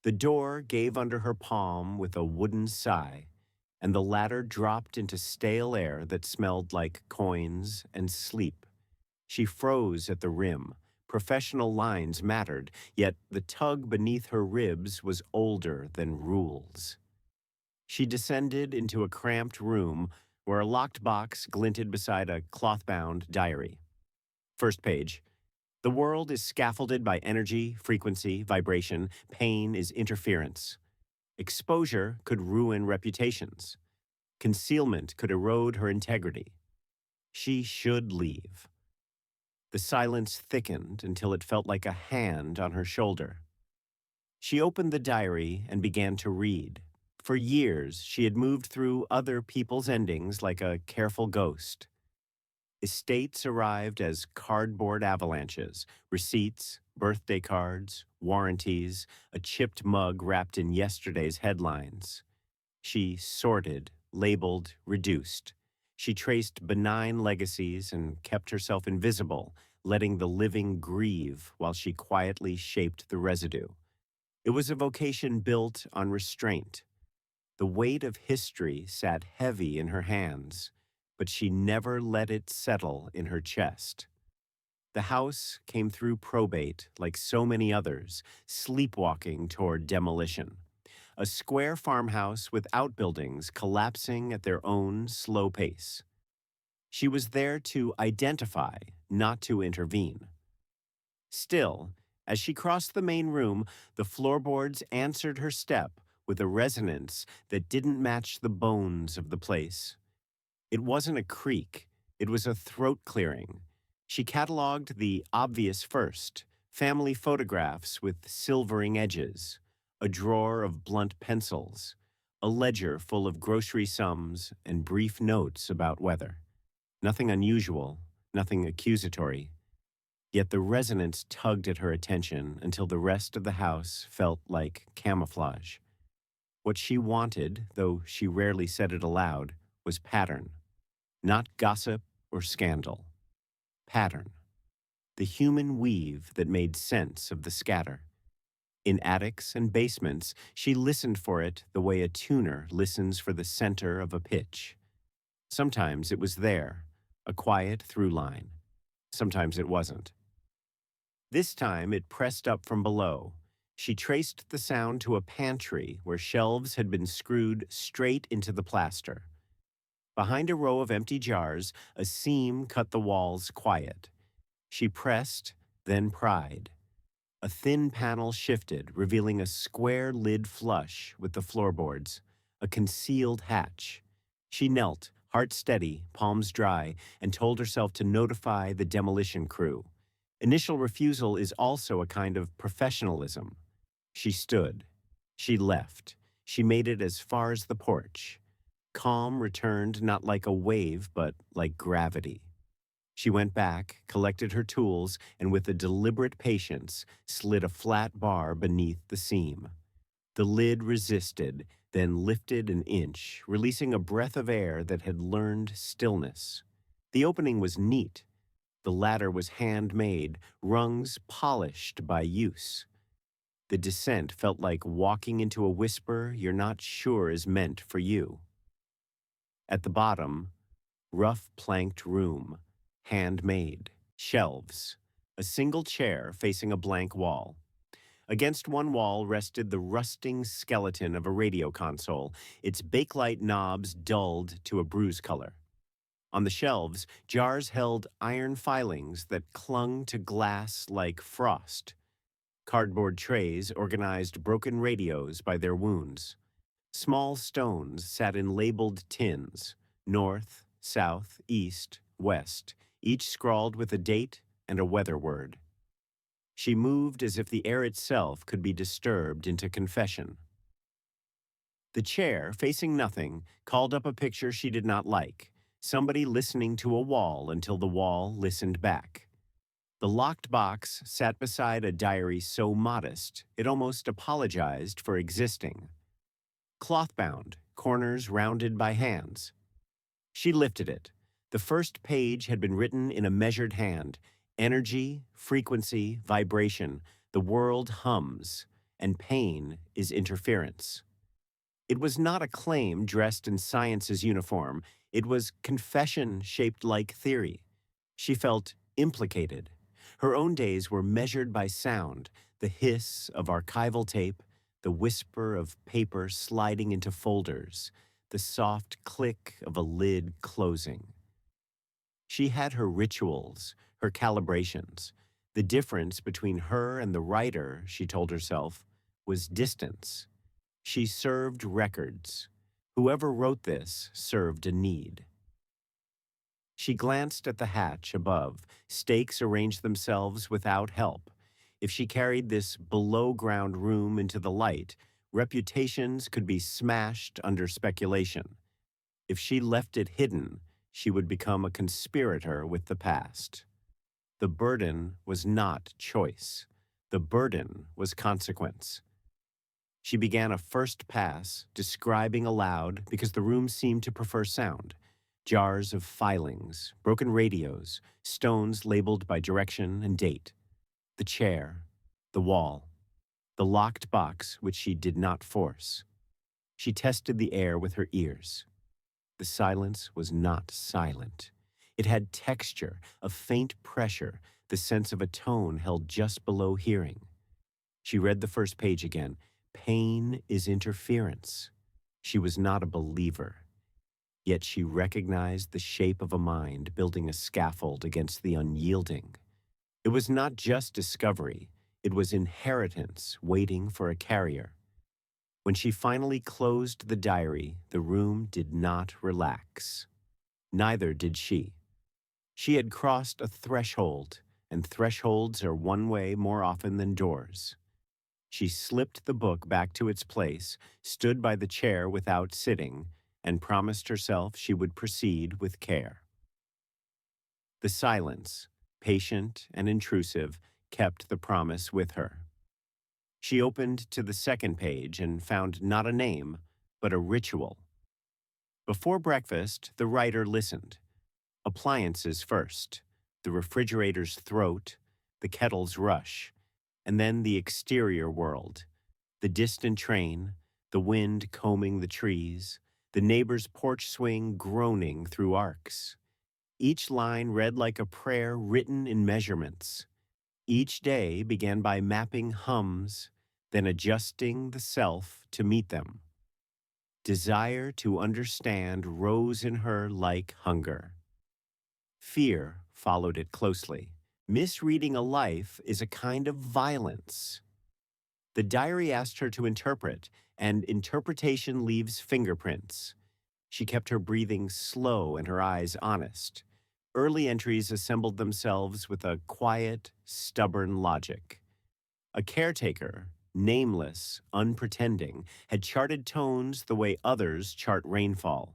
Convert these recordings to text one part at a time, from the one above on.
The door gave under her palm with a wooden sigh, and the ladder dropped into stale air that smelled like coins and sleep. She froze at the rim. Professional lines mattered, yet the tug beneath her ribs was older than rules. She descended into a cramped room where a locked box glinted beside a cloth-bound diary. First page. The world is scaffolded by energy, frequency, vibration. Pain is interference. Exposure could ruin reputations. Concealment could erode her integrity. She should leave. The silence thickened until it felt like a hand on her shoulder. She opened the diary and began to read. For years, she had moved through other people's endings like a careful ghost. Estates arrived as cardboard avalanches, receipts, birthday cards, warranties, a chipped mug wrapped in yesterday's headlines. She sorted, labeled, reduced. She traced benign legacies and kept herself invisible, letting the living grieve while she quietly shaped the residue. It was a vocation built on restraint. The weight of history sat heavy in her hands, but she never let it settle in her chest. The house came through probate like so many others, sleepwalking toward demolition. A square farmhouse with outbuildings collapsing at their own slow pace. She was there to identify, not to intervene. Still, as she crossed the main room, the floorboards answered her step with a resonance that didn't match the bones of the place. It wasn't a creak, it was a throat clearing. She cataloged the obvious first, family photographs with silvering edges, a drawer of blunt pencils, a ledger full of grocery sums and brief notes about weather. Nothing unusual, nothing accusatory. Yet the resonance tugged at her attention until the rest of the house felt like camouflage. What she wanted, though she rarely said it aloud, was pattern. Not gossip or scandal. Pattern. The human weave that made sense of the scatter. In attics and basements, she listened for it the way a tuner listens for the center of a pitch. Sometimes it was there, a quiet through line. Sometimes it wasn't. This time it pressed up from below. She traced the sound to a pantry where shelves had been screwed straight into the plaster. Behind a row of empty jars, a seam cut the walls quiet. She pressed, then pried. A thin panel shifted, revealing a square lid flush with the floorboards, a concealed hatch. She knelt, heart steady, palms dry, and told herself to notify the demolition crew. Initial refusal is also a kind of professionalism. She stood. She left. She made it as far as the porch. Calm returned not like a wave, but like gravity. She went back, collected her tools, and with a deliberate patience, slid a flat bar beneath the seam. The lid resisted, then lifted an inch, releasing a breath of air that had learned stillness. The opening was neat. The ladder was handmade, rungs polished by use. The descent felt like walking into a whisper you're not sure is meant for you. At the bottom, rough planked room, handmade, shelves, a single chair facing a blank wall. Against one wall rested the rusting skeleton of a radio console, its bakelite knobs dulled to a bruise color. On the shelves, jars held iron filings that clung to glass like frost. Cardboard trays organized broken radios by their wounds. Small stones sat in labeled tins, north, south, east, west, each scrawled with a date and a weather word. She moved as if the air itself could be disturbed into confession. The chair, facing nothing, called up a picture she did not like, somebody listening to a wall until the wall listened back. The locked box sat beside a diary so modest it almost apologized for existing. Cloth-bound, corners rounded by hands. She lifted it. The first page had been written in a measured hand. Energy, frequency, vibration. The world hums. and pain is interference. It was not a claim dressed in science's uniform. It was confession shaped like theory. She felt implicated. Her own days were measured by sound, the hiss of archival tape, the whisper of paper sliding into folders, the soft click of a lid closing. She had her rituals, her calibrations. The difference between her and the writer, she told herself, was distance. She served records. Whoever wrote this served a need. She glanced at the hatch above. Stakes arranged themselves without help. If she carried this below-ground room into the light, reputations could be smashed under speculation. If she left it hidden, she would become a conspirator with the past. The burden was not choice. The burden was consequence. She began a first pass, describing aloud because the room seemed to prefer sound. Jars of filings, broken radios, stones labeled by direction and date. The chair, the wall, the locked box which she did not force. She tested the air with her ears. The silence was not silent. It had texture, a faint pressure, the sense of a tone held just below hearing. She read the first page again. Pain is interference. She was not a believer. Yet she recognized the shape of a mind building a scaffold against the unyielding. It was not just discovery. It was inheritance waiting for a carrier. When she finally closed the diary, the room did not relax. Neither did she. She had crossed a threshold, and thresholds are one way more often than doors. She slipped the book back to its place, stood by the chair without sitting, and promised herself she would proceed with care. The silence, patient and intrusive, kept the promise with her. She opened to the second page and found not a name, but a ritual. Before breakfast, the writer listened. Appliances first, the refrigerator's throat, the kettle's rush, and then the exterior world, the distant train, the wind combing the trees, the neighbor's porch swing groaning through arcs. Each line read like a prayer written in measurements. Each day began by mapping hums, then adjusting the self to meet them. Desire to understand rose in her like hunger. Fear followed it closely. Misreading a life is a kind of violence. The diary asked her to interpret, and interpretation leaves fingerprints. She kept her breathing slow and her eyes honest. Early entries assembled themselves with a quiet, stubborn logic. A caretaker, nameless, unpretending, had charted tones the way others chart rainfall.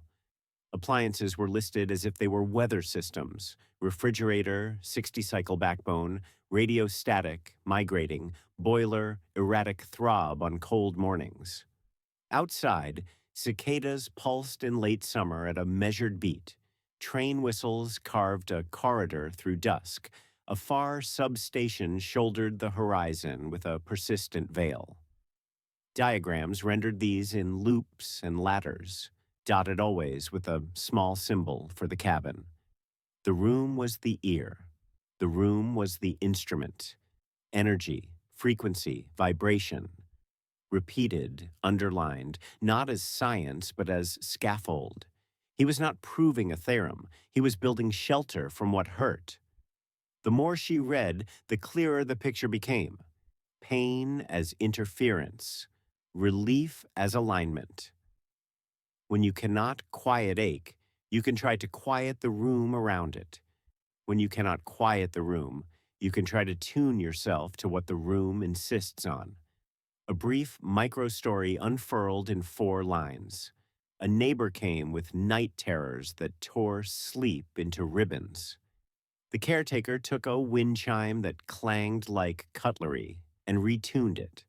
Appliances were listed as if they were weather systems: refrigerator, 60-cycle backbone, radio static, migrating, boiler, erratic throb on cold mornings. Outside, cicadas pulsed in late summer at a measured beat. Train whistles carved a corridor through dusk. A far substation shouldered the horizon with a persistent veil. Diagrams rendered these in loops and ladders, dotted always with a small symbol for the cabin. The room was the ear. The room was the instrument. Energy, frequency, vibration. Repeated, underlined, not as science, but as scaffold. He was not proving a theorem. He was building shelter from what hurt. The more she read, the clearer the picture became. Pain as interference. Relief as alignment. When you cannot quiet ache, you can try to quiet the room around it. When you cannot quiet the room, you can try to tune yourself to what the room insists on. A brief micro-story unfurled in 4 lines. A neighbor came with night terrors that tore sleep into ribbons. The caretaker took a wind chime that clanged like cutlery and retuned it.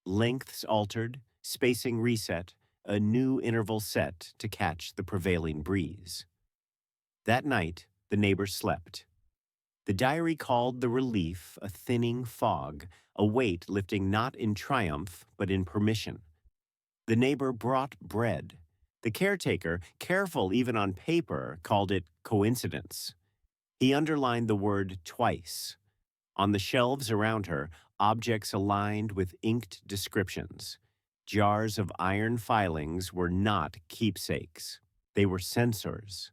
Lengths altered, spacing reset, a new interval set to catch the prevailing breeze. That night, the neighbor slept. The diary called the relief a thinning fog, a weight lifting not in triumph, but in permission. The neighbor brought bread. The caretaker, careful even on paper, called it coincidence. He underlined the word twice. On the shelves around her, objects aligned with inked descriptions. Jars of iron filings were not keepsakes. They were sensors.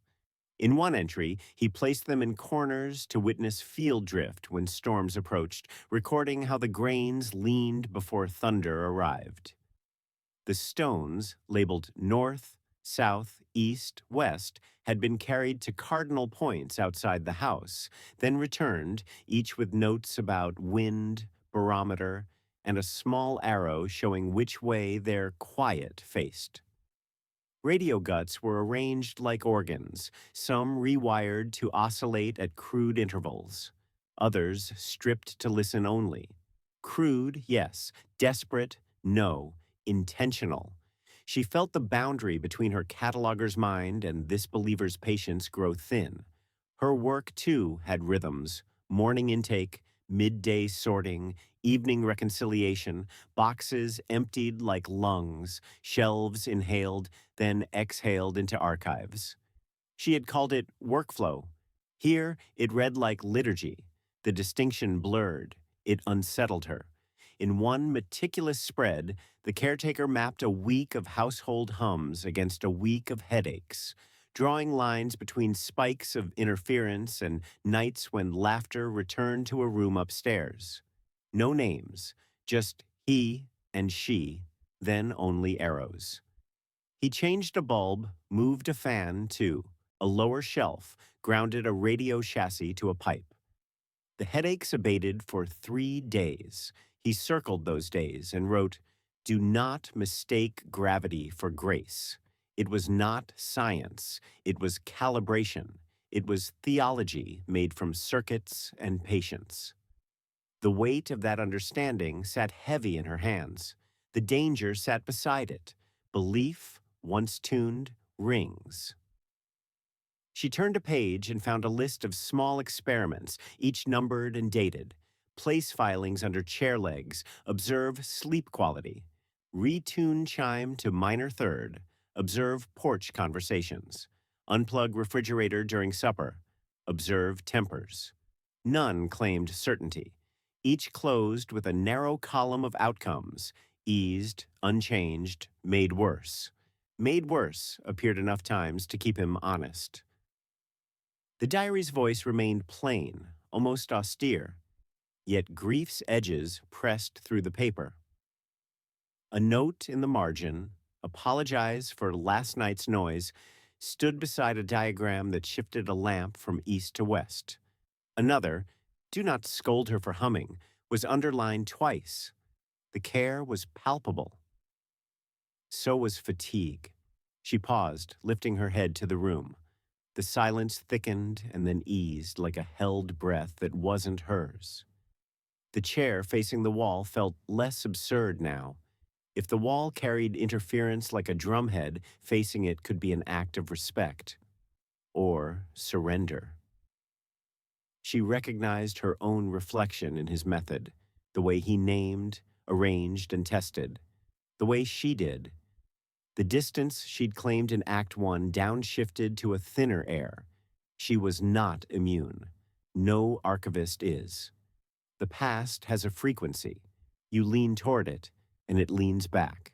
In one entry, he placed them in corners to witness field drift when storms approached, recording how the grains leaned before thunder arrived. The stones, labeled north, south, east, west, had been carried to cardinal points outside the house, then returned, each with notes about wind, barometer, and a small arrow showing which way their quiet faced. Radio guts were arranged like organs, some rewired to oscillate at crude intervals, others stripped to listen only. Crude, yes. Desperate, no. Intentional. She felt the boundary between her cataloger's mind and this believer's patience grow thin. Her work, too, had rhythms: morning intake, midday sorting, evening reconciliation, boxes emptied like lungs, shelves inhaled, then exhaled into archives. She had called it workflow. Here, it read like liturgy. The distinction blurred. It unsettled her. In one meticulous spread, the caretaker mapped a week of household hums against a week of headaches, drawing lines between spikes of interference and nights when laughter returned to a room upstairs. No names, just he and she, then only arrows. He changed a bulb, moved a fan to a lower shelf, grounded a radio chassis to a pipe. The headaches abated for 3 days. He circled those days and wrote, "Do not mistake gravity for grace. It was not science. It was calibration. It was theology made from circuits and patience." The weight of that understanding sat heavy in her hands. The danger sat beside it. Belief, once tuned, rings. She turned a page and found a list of small experiments, each numbered and dated. Place filings under chair legs. Observe sleep quality. Retune chime to minor third. Observe porch conversations. Unplug refrigerator during supper. Observe tempers. None claimed certainty. Each closed with a narrow column of outcomes: eased, unchanged, made worse. Made worse appeared enough times to keep him honest. The diary's voice remained plain, almost austere, yet grief's edges pressed through the paper. A note in the margin, "Apologize for last night's noise," stood beside a diagram that shifted a lamp from east to west. Another, "Do not scold her for humming," was underlined twice. The care was palpable. So was fatigue. She paused, lifting her head to the room. The silence thickened and then eased like a held breath that wasn't hers. The chair facing the wall felt less absurd now. If the wall carried interference like a drumhead, facing it could be an act of respect. Or surrender. She recognized her own reflection in his method, the way he named, arranged, and tested, the way she did. The distance she'd claimed in Act 1 downshifted to a thinner air. She was not immune. No archivist is. The past has a frequency. You lean toward it, and it leans back.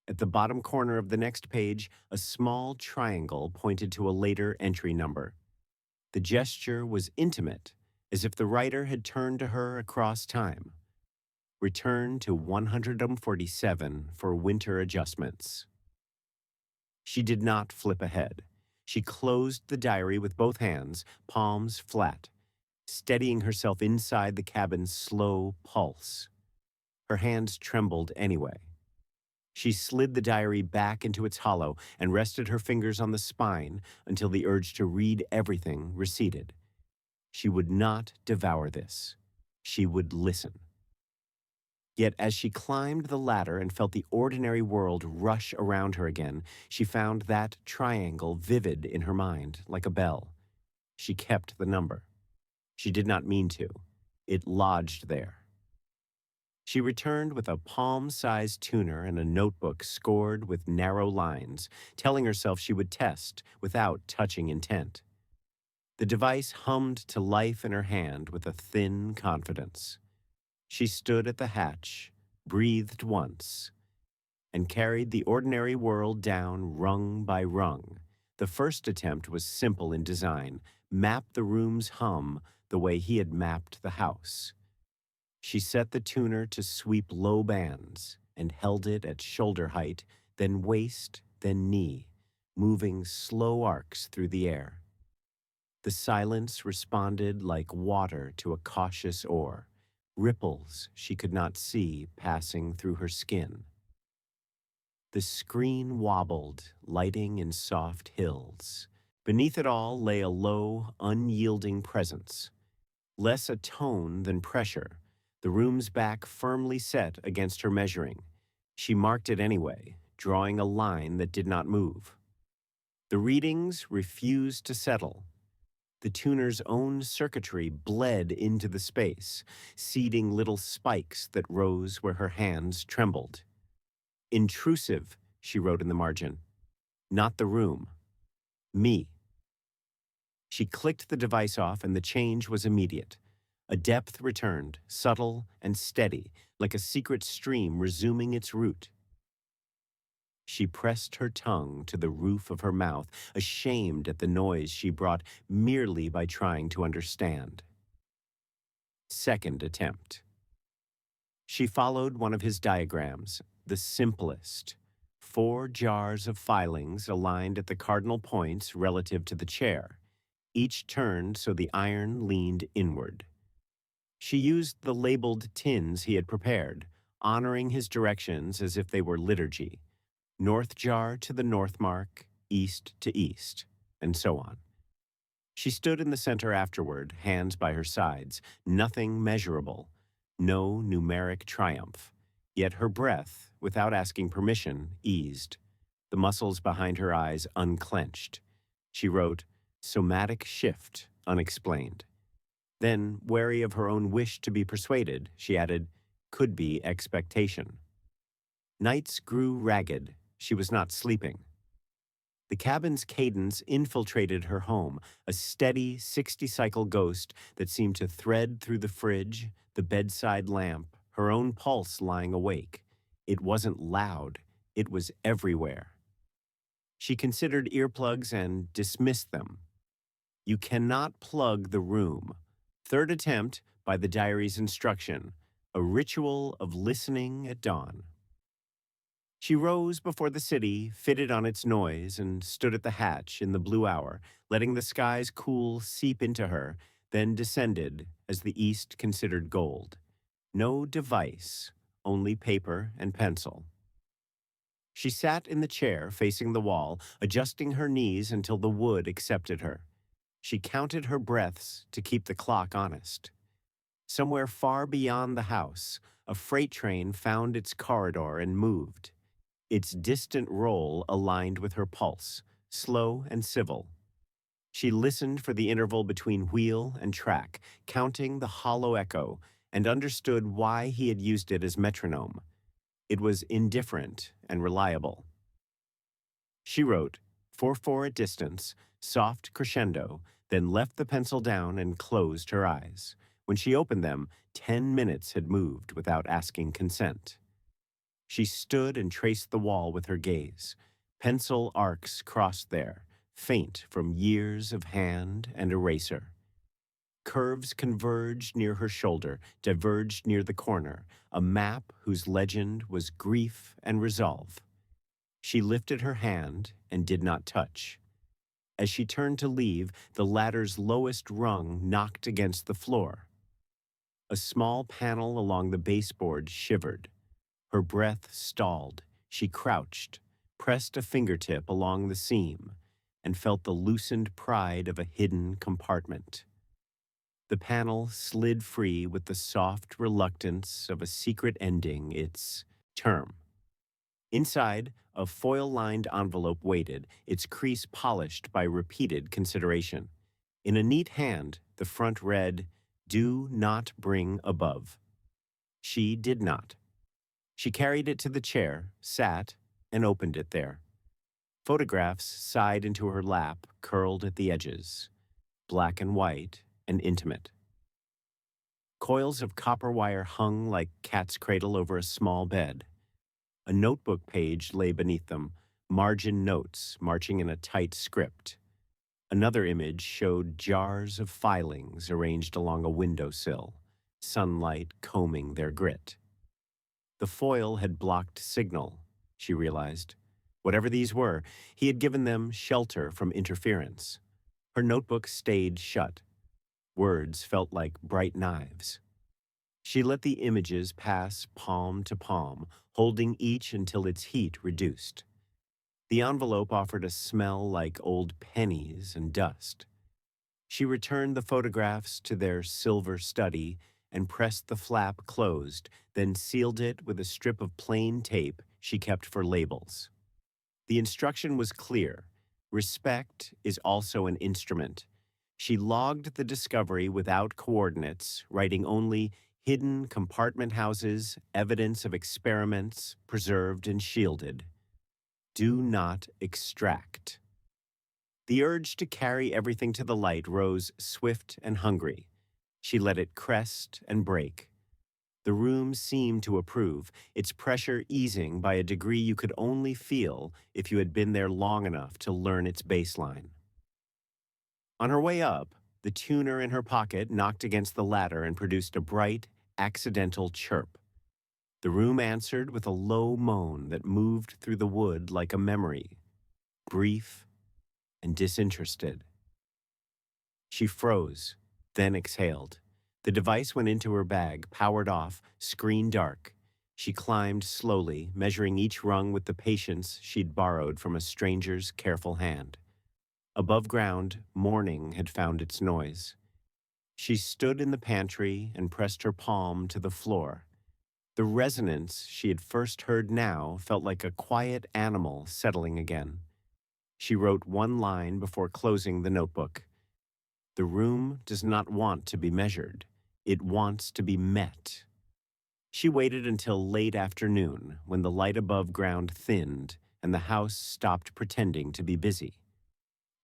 At the bottom corner of the next page, a small triangle pointed to a later entry number. The gesture was intimate, as if the writer had turned to her across time. Return to 147 for winter adjustments. She did not flip ahead. She closed the diary with both hands, palms flat, steadying herself inside the cabin's slow pulse. Her hands trembled anyway. She slid the diary back into its hollow and rested her fingers on the spine until the urge to read everything receded. She would not devour this. She would listen. Yet as she climbed the ladder and felt the ordinary world rush around her again, she found that triangle vivid in her mind, like a bell. She kept the number. She did not mean to. It lodged there. She returned with a palm-sized tuner and a notebook scored with narrow lines, telling herself she would test without touching intent. The device hummed to life in her hand with a thin confidence. She stood at the hatch, breathed once, and carried the ordinary world down rung by rung. The first attempt was simple in design, map the room's hum the way he had mapped the house. She set the tuner to sweep low bands and held it at shoulder height, then waist, then knee, moving slow arcs through the air. The silence responded like water to a cautious oar, ripples she could not see passing through her skin. The screen wobbled, lighting in soft hills. Beneath it all lay a low, unyielding presence, less a tone than pressure, the room's back firmly set against her measuring. She marked it anyway, drawing a line that did not move. The readings refused to settle. The tuner's own circuitry bled into the space, seeding little spikes that rose where her hands trembled. Intrusive, she wrote in the margin. Not the room. Me. She clicked the device off and the change was immediate. A depth returned, subtle and steady, like a secret stream resuming its route. She pressed her tongue to the roof of her mouth, ashamed at the noise she brought merely by trying to understand. Second attempt. She followed one of his diagrams, the simplest. 4 jars of filings aligned at the cardinal points relative to the chair, each turned so the iron leaned inward. She used the labeled tins he had prepared, honoring his directions as if they were liturgy. North jar to the north mark, east to east, and so on. She stood in the center afterward, hands by her sides, nothing measurable, no numeric triumph. Yet her breath, without asking permission, eased. The muscles behind her eyes unclenched. She wrote, "Somatic shift, unexplained." Then, wary of her own wish to be persuaded, she added, "Could be expectation." Nights grew ragged. She was not sleeping. The cabin's cadence infiltrated her home, a steady 60-cycle ghost that seemed to thread through the fridge, the bedside lamp, her own pulse lying awake. It wasn't loud. It was everywhere. She considered earplugs and dismissed them. You cannot plug the room. Third attempt by the diary's instruction, a ritual of listening at dawn. She rose before the city fitted on its noise and stood at the hatch in the blue hour, letting the sky's cool seep into her, then descended as the east considered gold. No device, only paper and pencil. She sat in the chair facing the wall, adjusting her knees until the wood accepted her. She counted her breaths to keep the clock honest. Somewhere far beyond the house, a freight train found its corridor and moved. Its distant roll aligned with her pulse, slow and civil. She listened for the interval between wheel and track, counting the hollow echo, and understood why he had used it as metronome. It was indifferent and reliable. She wrote, 4/4 at distance, soft crescendo, then left the pencil down and closed her eyes. When she opened them, 10 minutes had moved without asking consent. She stood and traced the wall with her gaze. Pencil arcs crossed there, faint from years of hand and eraser. Curves converged near her shoulder, diverged near the corner, a map whose legend was grief and resolve. She lifted her hand and did not touch. As she turned to leave, the ladder's lowest rung knocked against the floor. A small panel along the baseboard shivered. Her breath stalled. She crouched, pressed a fingertip along the seam, and felt the loosened pride of a hidden compartment. The panel slid free with the soft reluctance of a secret ending its term. Inside, a foil-lined envelope waited, its crease polished by repeated consideration. In a neat hand, the front read, "Do not bring above." She did not. She carried it to the chair, sat, and opened it there. Photographs sighed into her lap, curled at the edges, black and white and intimate. Coils of copper wire hung like cat's cradle over a small bed. A notebook page lay beneath them, margin notes marching in a tight script. Another image showed jars of filings arranged along a windowsill, sunlight combing their grit. The foil had blocked signal, she realized. Whatever these were, he had given them shelter from interference. Her notebook stayed shut. Words felt like bright knives. She let the images pass palm to palm, holding each until its heat reduced. The envelope offered a smell like old pennies and dust. She returned the photographs to their silver study and pressed the flap closed, then sealed it with a strip of plain tape she kept for labels. The instruction was clear. Respect is also an instrument. She logged the discovery without coordinates, writing only hidden compartment houses, evidence of experiments, preserved and shielded. Do not extract. The urge to carry everything to the light rose swift and hungry. She let it crest and break. The room seemed to approve, its pressure easing by a degree you could only feel if you had been there long enough to learn its baseline. On her way up, the tuner in her pocket knocked against the ladder and produced a bright, accidental chirp. The room answered with a low moan that moved through the wood like a memory, brief and disinterested. She froze, then exhaled. The device went into her bag, powered off, screen dark. She climbed slowly, measuring each rung with the patience she'd borrowed from a stranger's careful hand. Above ground, morning had found its noise. She stood in the pantry and pressed her palm to the floor. The resonance she had first heard now felt like a quiet animal settling again. She wrote one line before closing the notebook. The room does not want to be measured. It wants to be met. She waited until late afternoon, when the light above ground thinned and the house stopped pretending to be busy.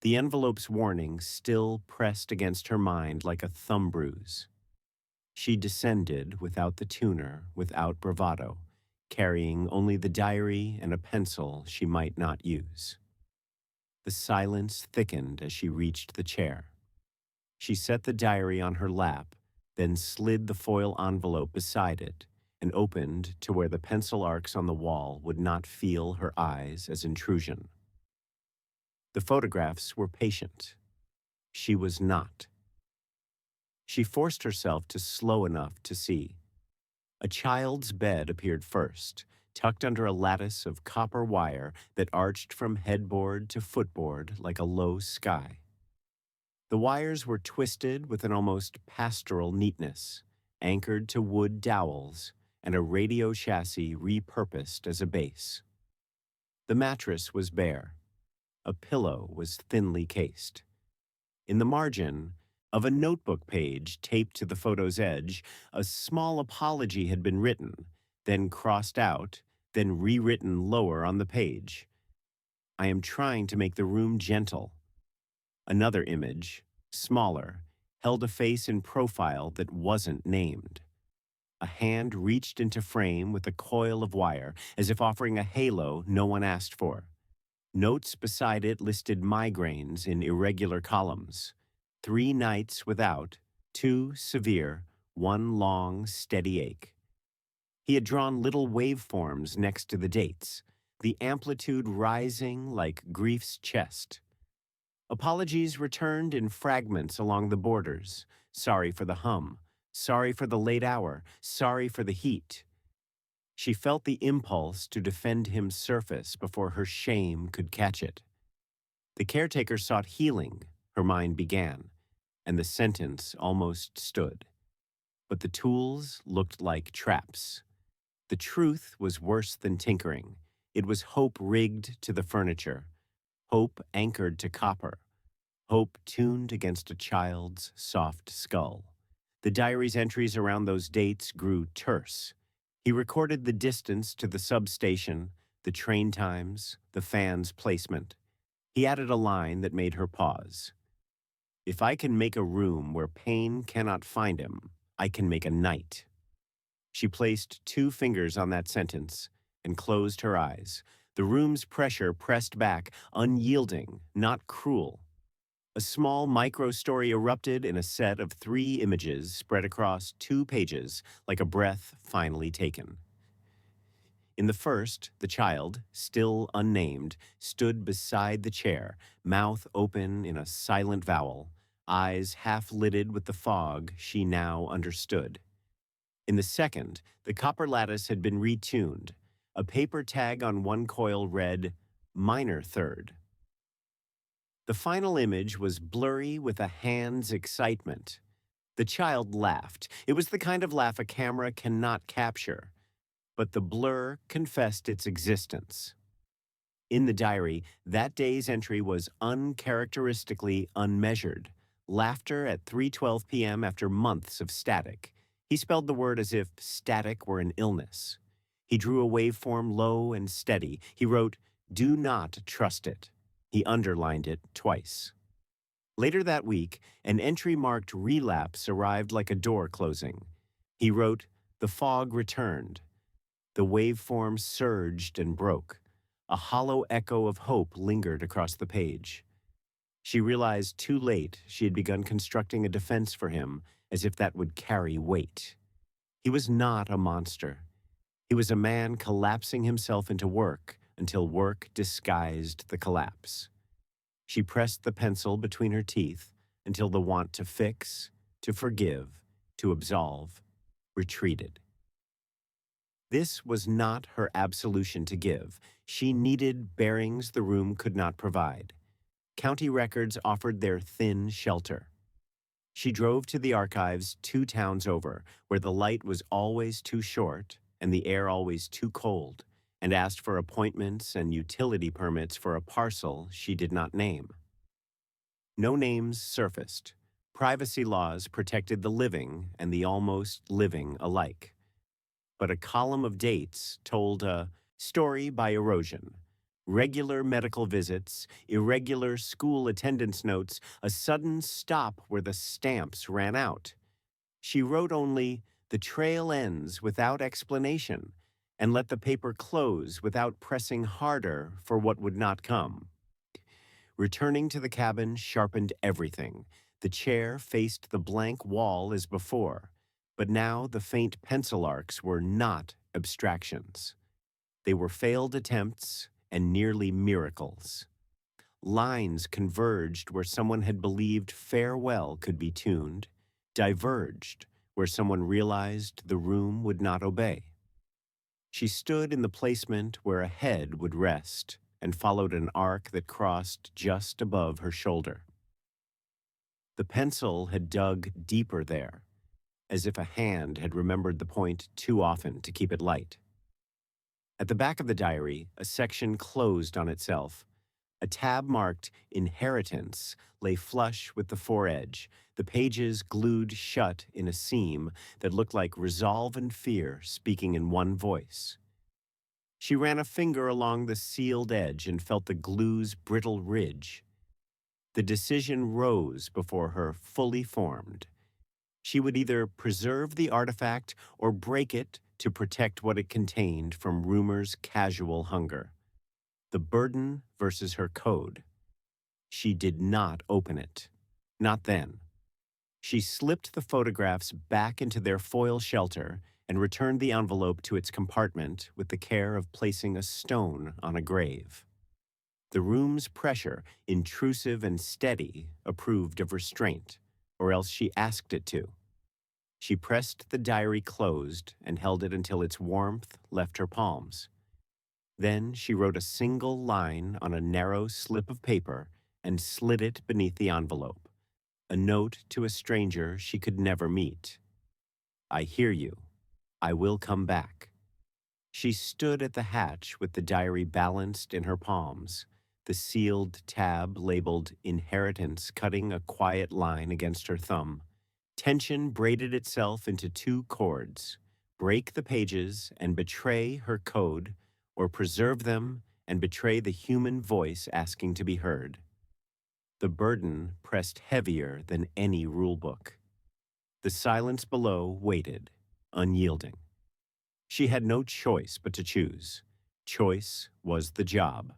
The envelope's warning still pressed against her mind like a thumb bruise. She descended without the tuner, without bravado, carrying only the diary and a pencil she might not use. The silence thickened as she reached the chair. She set the diary on her lap, then slid the foil envelope beside it and opened to where the pencil arcs on the wall would not feel her eyes as intrusion. The photographs were patient. She was not. She forced herself to slow enough to see. A child's bed appeared first, tucked under a lattice of copper wire that arched from headboard to footboard like a low sky. The wires were twisted with an almost pastoral neatness, anchored to wood dowels and a radio chassis repurposed as a base. The mattress was bare. A pillow was thinly cased. In the margin of a notebook page taped to the photo's edge, a small apology had been written, then crossed out, then rewritten lower on the page. I am trying to make the room gentle. Another image, smaller, held a face in profile that wasn't named. A hand reached into frame with a coil of wire, as if offering a halo no one asked for. Notes beside it listed migraines in irregular columns. 3 nights without, 2 severe, 1 long, steady ache. He had drawn little waveforms next to the dates, the amplitude rising like grief's chest. Apologies returned in fragments along the borders. Sorry for the hum. Sorry for the late hour. Sorry for the heat. She felt the impulse to defend him surface before her shame could catch it. The caretaker sought healing, her mind began, and the sentence almost stood. But the tools looked like traps. The truth was worse than tinkering. It was hope rigged to the furniture, hope anchored to copper, hope tuned against a child's soft skull. The diary's entries around those dates grew terse. He recorded the distance to the substation, the train times, the fan's placement. He added a line that made her pause. If I can make a room where pain cannot find him, I can make a night. She placed 2 fingers on that sentence and closed her eyes. The room's pressure pressed back, unyielding, not cruel. A small micro-story erupted in a set of 3 images spread across 2 pages like a breath finally taken. In the first, the child, still unnamed, stood beside the chair, mouth open in a silent vowel, eyes half-lidded with the fog she now understood. In the second, the copper lattice had been retuned. A paper tag on one coil read, "Minor third." The final image was blurry with a hand's excitement. The child laughed. It was the kind of laugh a camera cannot capture. But the blur confessed its existence. In the diary, that day's entry was uncharacteristically unmeasured. Laughter at 3:12 p.m. after months of static. He spelled the word as if static were an illness. He drew a waveform low and steady. He wrote, "Do not trust it." He underlined it twice. Later that week, an entry marked relapse arrived like a door closing. He wrote, "The fog returned." The waveform surged and broke. A hollow echo of hope lingered across the page. She realized too late she had begun constructing a defense for him, as if that would carry weight. He was not a monster. He was a man collapsing himself into work until work disguised the collapse. She pressed the pencil between her teeth until the want to fix, to forgive, to absolve, retreated. This was not her absolution to give. She needed bearings the room could not provide. County records offered their thin shelter. She drove to the archives 2 towns over, where the light was always too short and the air always too cold, and asked for appointments and utility permits for a parcel she did not name. No names surfaced. Privacy laws protected the living and the almost living alike. But a column of dates told a story by erosion. Regular medical visits, irregular school attendance notes, a sudden stop where the stamps ran out. She wrote only, "The trail ends without explanation," and let the paper close without pressing harder for what would not come. Returning to the cabin sharpened everything. The chair faced the blank wall as before, but now the faint pencil arcs were not abstractions. They were failed attempts and nearly miracles. Lines converged where someone had believed farewell could be tuned, diverged where someone realized the room would not obey. She stood in the placement where a head would rest and followed an arc that crossed just above her shoulder. The pencil had dug deeper there, as if a hand had remembered the point too often to keep it light. At the back of the diary, a section closed on itself. A tab marked Inheritance lay flush with the foredge, the pages glued shut in a seam that looked like resolve and fear speaking in one voice. She ran a finger along the sealed edge and felt the glue's brittle ridge. The decision rose before her, fully formed. She would either preserve the artifact or break it to protect what it contained from rumor's casual hunger. The burden versus her code. She did not open it. Not then. She slipped the photographs back into their foil shelter and returned the envelope to its compartment with the care of placing a stone on a grave. The room's pressure, intrusive and steady, approved of restraint, or else she asked it to. She pressed the diary closed and held it until its warmth left her palms. Then she wrote a single line on a narrow slip of paper and slid it beneath the envelope, a note to a stranger she could never meet. "I hear you. I will come back." She stood at the hatch with the diary balanced in her palms. the sealed tab labeled Inheritance cutting a quiet line against her thumb. Tension braided itself into two chords: break the pages and betray her code, or preserve them and betray the human voice asking to be heard. The burden pressed heavier than any rulebook. The silence below waited, unyielding. She had no choice but to choose. Choice was the job.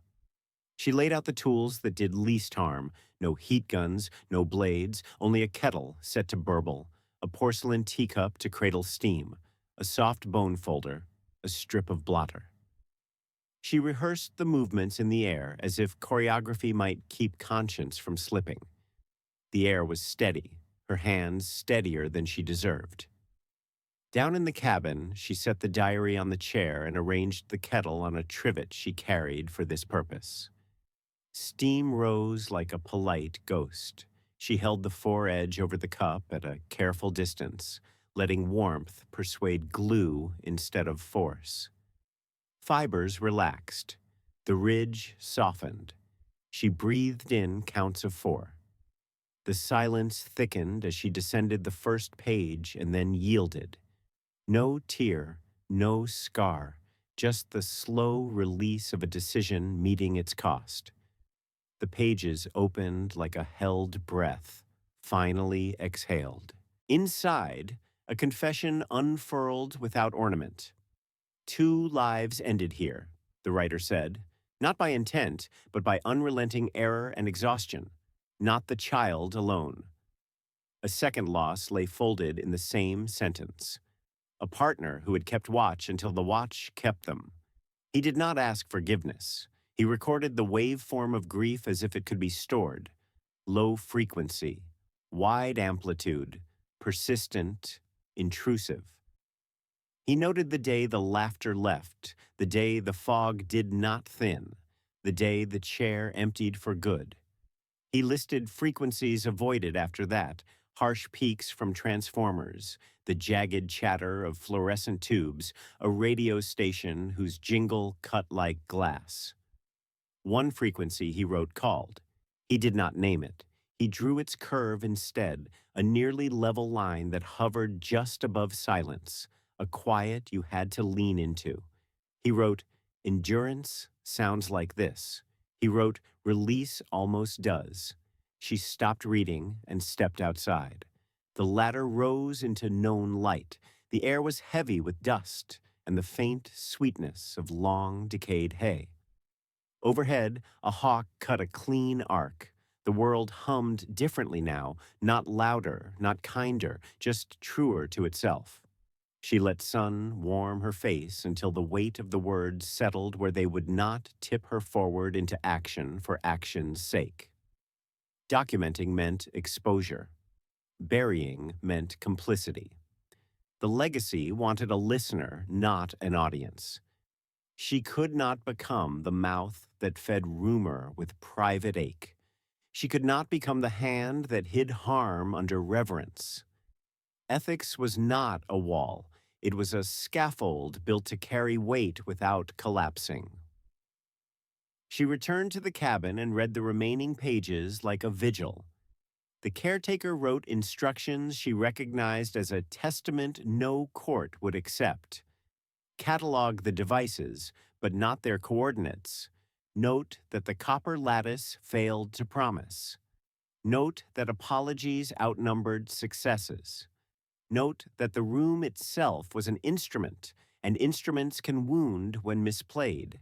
She laid out the tools that did least harm: no heat guns, no blades, only a kettle set to burble, a porcelain teacup to cradle steam, a soft bone folder, a strip of blotter. She rehearsed the movements in the air as if choreography might keep conscience from slipping. The air was steady, her hands steadier than she deserved. Down in the cabin, she set the diary on the chair and arranged the kettle on a trivet she carried for this purpose. Steam rose like a polite ghost. She held the foredge over the cup at a careful distance, letting warmth persuade glue instead of force. Fibers relaxed. The ridge softened. She breathed in counts of 4. The silence thickened as she descended the first page and then yielded. No tear, no scar, just the slow release of a decision meeting its cost. The pages opened like a held breath, finally exhaled. Inside, a confession unfurled without ornament. 2 lives ended here, the writer said, not by intent, but by unrelenting error and exhaustion, not the child alone. A second loss lay folded in the same sentence: a partner who had kept watch until the watch kept them. He did not ask forgiveness. He recorded the waveform of grief as if it could be stored: low frequency, wide amplitude, persistent, intrusive. He noted the day the laughter left, the day the fog did not thin, the day the chair emptied for good. He listed frequencies avoided after that: harsh peaks from transformers, the jagged chatter of fluorescent tubes, a radio station whose jingle cut like glass. One frequency he wrote called. He did not name it. He drew its curve instead, a nearly level line that hovered just above silence, a quiet you had to lean into. He wrote, endurance sounds like this. He wrote, release almost does. She stopped reading and stepped outside. The ladder rose into known light. The air was heavy with dust and the faint sweetness of long decayed hay. Overhead, a hawk cut a clean arc. The world hummed differently now, not louder, not kinder, just truer to itself. She let sun warm her face until the weight of the words settled where they would not tip her forward into action for action's sake. Documenting meant exposure. Burying meant complicity. The legacy wanted a listener, not an audience. She could not become the mouth that fed rumor with private ache. She could not become the hand that hid harm under reverence. Ethics was not a wall. It was a scaffold built to carry weight without collapsing. She returned to the cabin and read the remaining pages like a vigil. The caretaker wrote instructions she recognized as a testament no court would accept. Catalog the devices, but not their coordinates. Note that the copper lattice failed to promise. Note that apologies outnumbered successes. Note that the room itself was an instrument, and instruments can wound when misplayed.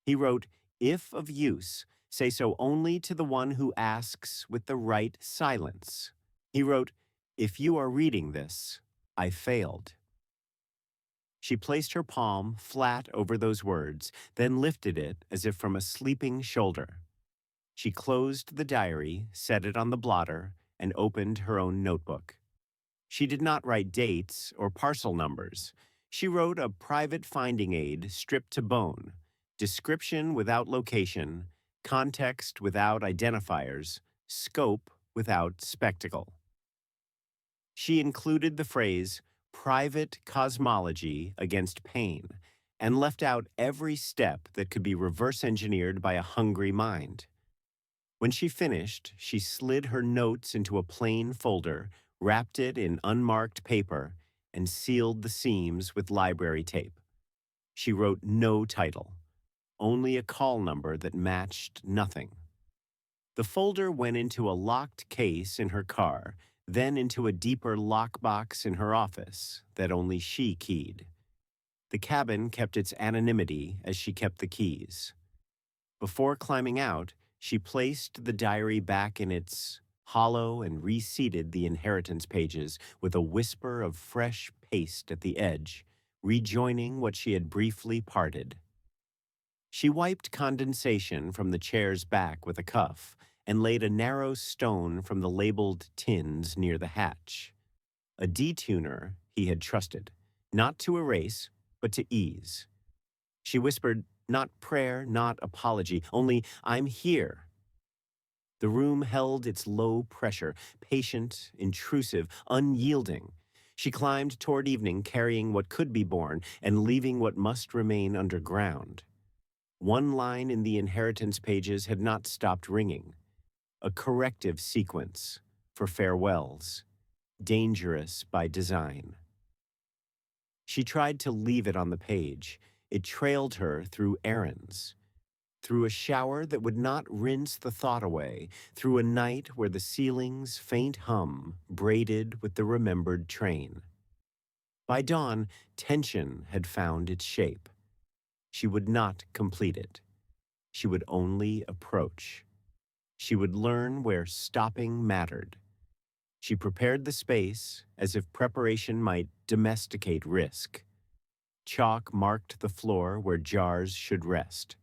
He wrote, if of use, say so only to the one who asks with the right silence. He wrote, if you are reading this, I failed. She placed her palm flat over those words, then lifted it as if from a sleeping shoulder. She closed the diary, set it on the blotter, and opened her own notebook. She did not write dates or parcel numbers. She wrote a private finding aid stripped to bone, description without location, context without identifiers, scope without spectacle. She included the phrase, private cosmology against pain, and left out every step that could be reverse engineered by a hungry mind. When she finished, she slid her notes into a plain folder, wrapped it in unmarked paper, and sealed the seams with library tape. She wrote no title, only a call number that matched nothing. The folder went into a locked case in her car, then into a deeper lockbox in her office that only she keyed. The cabin kept its anonymity as she kept the keys. Before climbing out, she placed the diary back in its hollow and reseated the inheritance pages with a whisper of fresh paste at the edge, rejoining what she had briefly parted. She wiped condensation from the chair's back with a cuff and laid a narrow stone from the labeled tins near the hatch. A detuner he had trusted, not to erase, but to ease. She whispered, not prayer, not apology, only I'm here. The room held its low pressure, patient, intrusive, unyielding. She climbed toward evening carrying what could be borne and leaving what must remain underground. One line in the inheritance pages had not stopped ringing. A corrective sequence for farewells, dangerous by design. She tried to leave it on the page. It trailed her through errands, through a shower that would not rinse the thought away, through a night where the ceiling's faint hum braided with the remembered train. By dawn, tension had found its shape. She would not complete it. She would only approach. She would learn where stopping mattered. She prepared the space as if preparation might domesticate risk. Chalk marked the floor where jars should rest.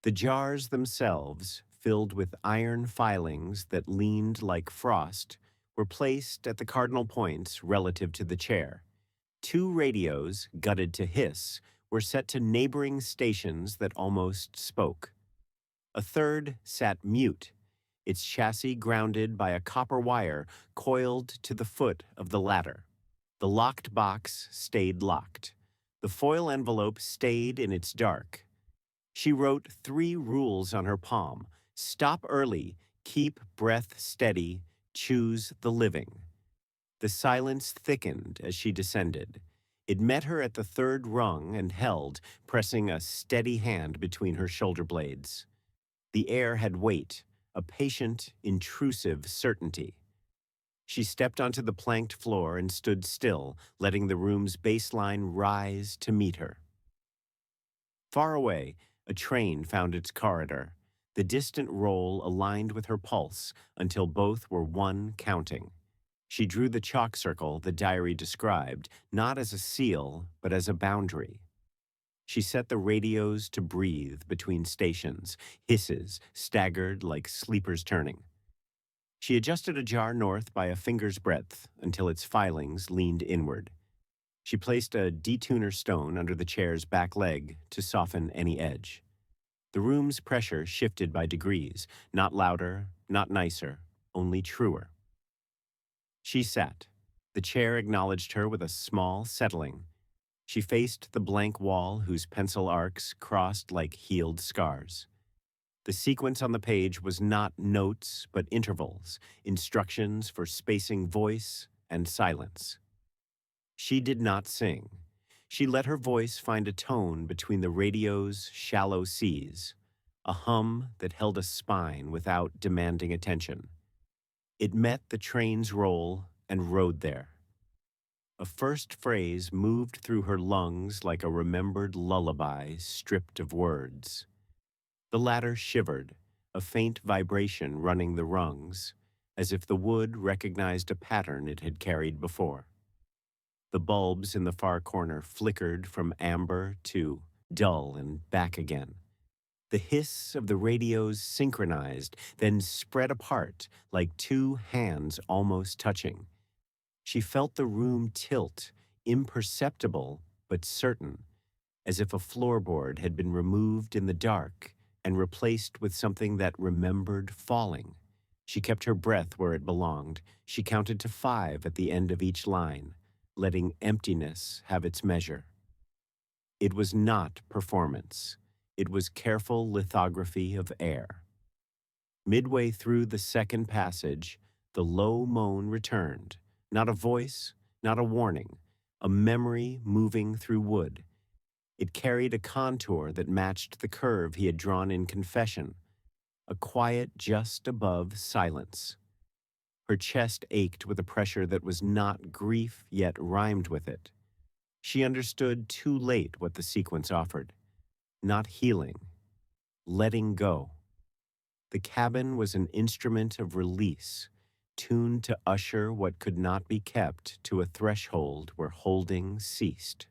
The jars themselves, filled with iron filings that leaned like frost, were placed at the cardinal points relative to the chair. 2 radios, gutted to hiss, were set to neighboring stations that almost spoke. A third sat mute, its chassis grounded by a copper wire coiled to the foot of the ladder. The locked box stayed locked. The foil envelope stayed in its dark. She wrote 3 rules on her palm. Stop early, keep breath steady, choose the living. The silence thickened as she descended. It met her at the 3rd rung and held, pressing a steady hand between her shoulder blades. The air had weight, a patient, intrusive certainty. She stepped onto the planked floor and stood still, letting the room's baseline rise to meet her. Far away, a train found its corridor. The distant roll aligned with her pulse until both were one counting. She drew the chalk circle the diary described, not as a seal, but as a boundary. She set the radios to breathe between stations, hisses staggered like sleepers turning. She adjusted a jar north by a finger's breadth until its filings leaned inward. She placed a detuner stone under the chair's back leg to soften any edge. The room's pressure shifted by degrees, not louder, not nicer, only truer. She sat. The chair acknowledged her with a small settling. She faced the blank wall whose pencil arcs crossed like healed scars. The sequence on the page was not notes, but intervals, instructions for spacing voice and silence. She did not sing. She let her voice find a tone between the radio's shallow seas, a hum that held a spine without demanding attention. It met the train's roll and rode there. A first phrase moved through her lungs like a remembered lullaby stripped of words. The ladder shivered, a faint vibration running the rungs, as if the wood recognized a pattern it had carried before. The bulbs in the far corner flickered from amber to dull and back again. The hiss of the radios synchronized, then spread apart like 2 hands almost touching. She felt the room tilt, imperceptible but certain, as if a floorboard had been removed in the dark and replaced with something that remembered falling. She kept her breath where it belonged. She counted to 5 at the end of each line, letting emptiness have its measure. It was not performance. It was careful lithography of air. Midway through the second passage, the low moan returned. Not a voice, not a warning, a memory moving through wood. It carried a contour that matched the curve he had drawn in confession, a quiet just above silence. Her chest ached with a pressure that was not grief yet rhymed with it. She understood too late what the sequence offered. Not healing, letting go. The cabin was an instrument of release, tuned to usher what could not be kept to a threshold where holding ceased.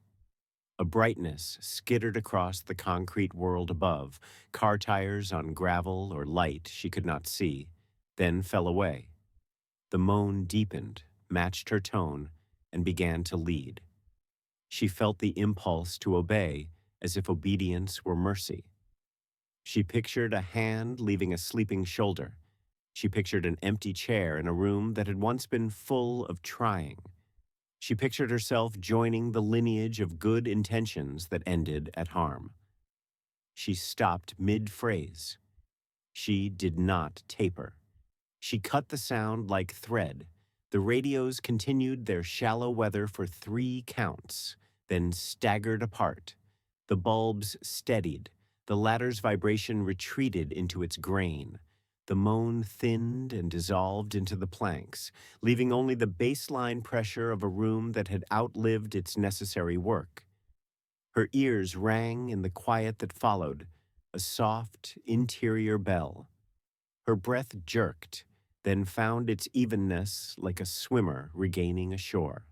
A brightness skittered across the concrete world above, car tires on gravel or light she could not see, then fell away. The moan deepened, matched her tone, and began to lead. She felt the impulse to obey, as if obedience were mercy. She pictured a hand leaving a sleeping shoulder. She pictured an empty chair in a room that had once been full of trying. She pictured herself joining the lineage of good intentions that ended at harm. She stopped mid-phrase. She did not taper. She cut the sound like thread. The radios continued their shallow weather for 3 counts, then staggered apart. The bulbs steadied. The ladder's vibration retreated into its grain. The moan thinned and dissolved into the planks, leaving only the baseline pressure of a room that had outlived its necessary work. Her ears rang in the quiet that followed, a soft, interior bell. Her breath jerked, then found its evenness like a swimmer regaining a shore.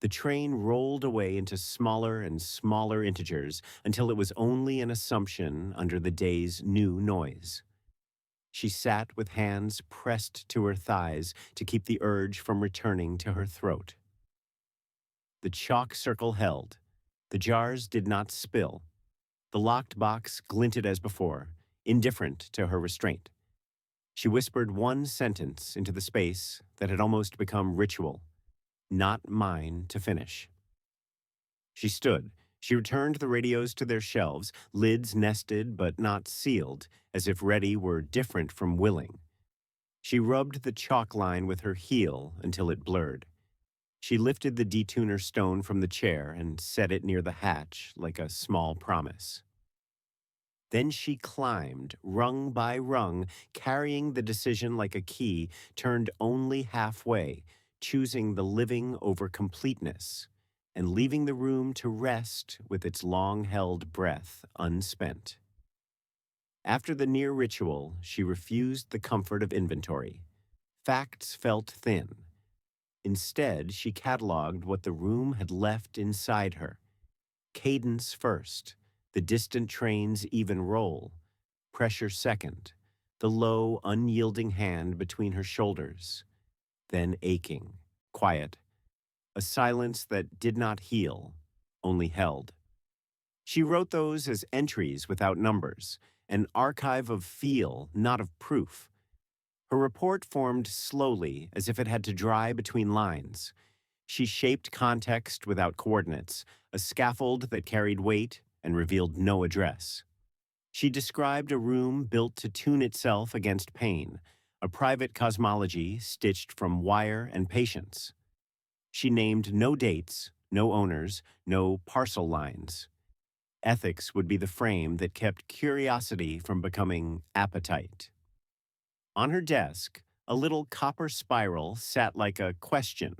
The train rolled away into smaller and smaller integers until it was only an assumption under the day's new noise. She sat with hands pressed to her thighs to keep the urge from returning to her throat. The chalk circle held. The jars did not spill. The locked box glinted as before, indifferent to her restraint. She whispered one sentence into the space that had almost become ritual. Not mine to finish. She stood. She returned the radios to their shelves, lids nested but not sealed, as if ready were different from willing. She rubbed the chalk line with her heel until it blurred. She lifted the detuner stone from the chair and set it near the hatch like a small promise. Then she climbed, rung by rung, carrying the decision like a key, turned only halfway, choosing the living over completeness, and leaving the room to rest with its long-held breath unspent. After the near ritual, she refused the comfort of inventory. Facts felt thin. Instead, she cataloged what the room had left inside her. Cadence first, the distant train's even roll. Pressure second, the low, unyielding hand between her shoulders. Then aching, quiet, a silence that did not heal, only held. She wrote those as entries without numbers, an archive of feel, not of proof. Her report formed slowly, as if it had to dry between lines. She shaped context without coordinates, a scaffold that carried weight and revealed no address. She described a room built to tune itself against pain, a private cosmology stitched from wire and patience. She named no dates, no owners, no parcel lines. Ethics would be the frame that kept curiosity from becoming appetite. On her desk, a little copper spiral sat like a question.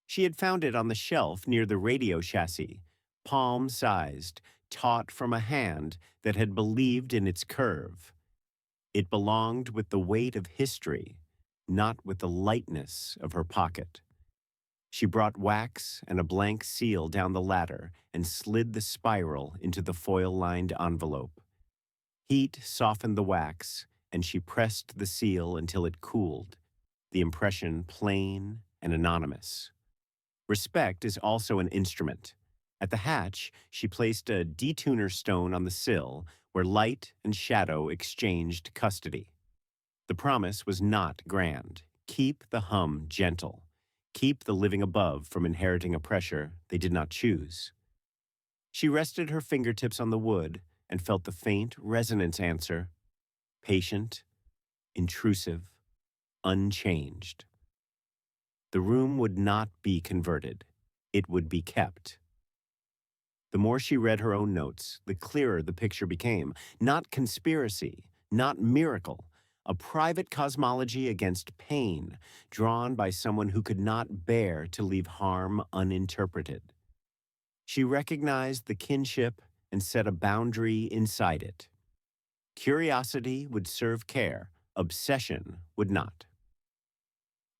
She had found it on the shelf near the radio chassis, palm-sized, taut from a hand that had believed in its curve. It belonged with the weight of history, not with the lightness of her pocket. She brought wax and a blank seal down the ladder and slid the spiral into the foil-lined envelope. Heat softened the wax, and she pressed the seal until it cooled, the impression plain and anonymous. Respect is also an instrument. At the hatch, she placed a detuner stone on the sill where light and shadow exchanged custody. The promise was not grand. Keep the hum gentle. Keep the living above from inheriting a pressure they did not choose. She rested her fingertips on the wood and felt the faint resonance answer, patient, intrusive, unchanged. The room would not be converted. It would be kept. The more she read her own notes, the clearer the picture became. Not conspiracy, not miracle, a private cosmology against pain, drawn by someone who could not bear to leave harm uninterpreted. She recognized the kinship and set a boundary inside it. Curiosity would serve care, obsession would not.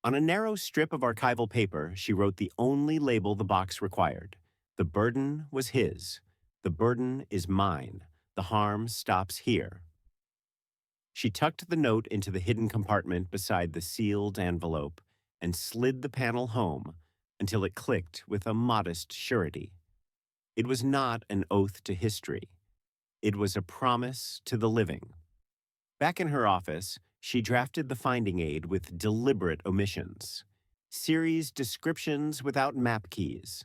On a narrow strip of archival paper, she wrote the only label the box required. The burden was his. The burden is mine. The harm stops here. She tucked the note into the hidden compartment beside the sealed envelope and slid the panel home until it clicked with a modest surety. It was not an oath to history. It was a promise to the living. Back in her office, she drafted the finding aid with deliberate omissions. Series descriptions without map keys.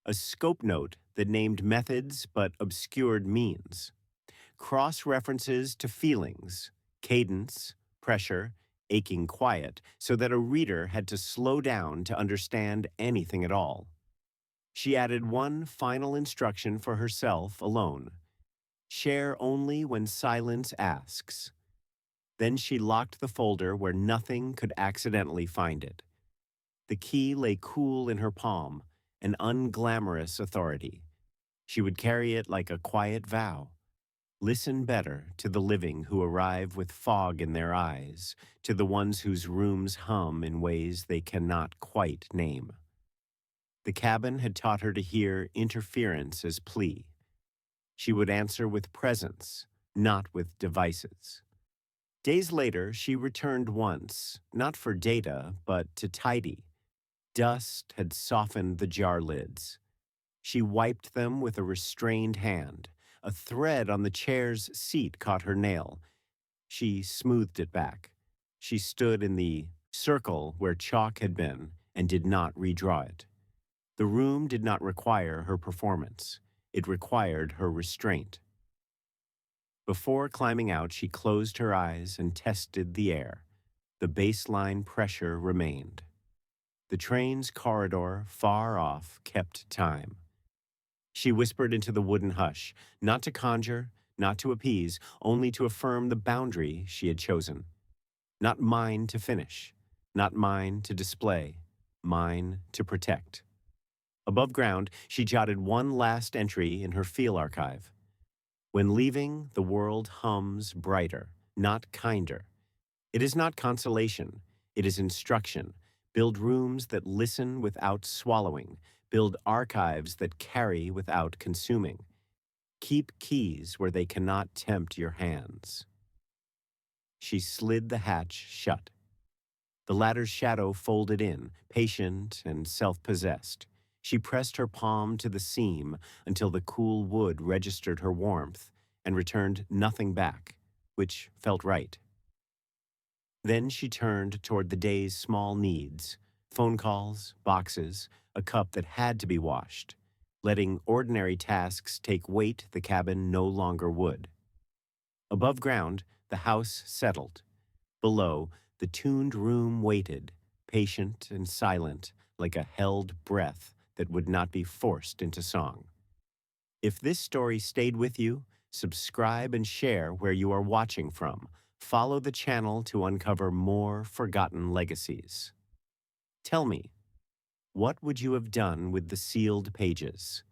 A scope note that named methods but obscured means. Cross-references to feelings, cadence, pressure, aching quiet, so that a reader had to slow down to understand anything at all. She added one final instruction for herself alone. Share only when silence asks. Then she locked the folder where nothing could accidentally find it. The key lay cool in her palm, an unglamorous authority. She would carry it like a quiet vow. Listen better to the living who arrive with fog in their eyes, to the ones whose rooms hum in ways they cannot quite name. The cabin had taught her to hear interference as plea. She would answer with presence, not with devices. Days later, she returned once, not for data, but to tidy. Dust had softened the jar lids. She wiped them with a restrained hand. A thread on the chair's seat caught her nail. She smoothed it back. She stood in the circle where chalk had been and did not redraw it. The room did not require her performance. It required her restraint. Before climbing out, she closed her eyes and tested the air. The baseline pressure remained. The train's corridor, far off, kept time. She whispered into the wooden hush, not to conjure, not to appease, only to affirm the boundary she had chosen. Not mine to finish, not mine to display, mine to protect. Above ground, she jotted one last entry in her feel archive. When leaving, the world hums brighter, not kinder. It is not consolation, it is instruction. Build rooms that listen without swallowing. Build archives that carry without consuming. Keep keys where they cannot tempt your hands. She slid the hatch shut. The ladder's shadow folded in, patient and self-possessed. She pressed her palm to the seam until the cool wood registered her warmth and returned nothing back, which felt right. Then she turned toward the day's small needs, phone calls, boxes, a cup that had to be washed, letting ordinary tasks take weight the cabin no longer would. Above ground, the house settled. Below, the tuned room waited, patient and silent, like a held breath that would not be forced into song. If this story stayed with you, subscribe and share where you are watching from. Follow the channel to uncover more forgotten legacies. Tell me, what would you have done with the sealed pages?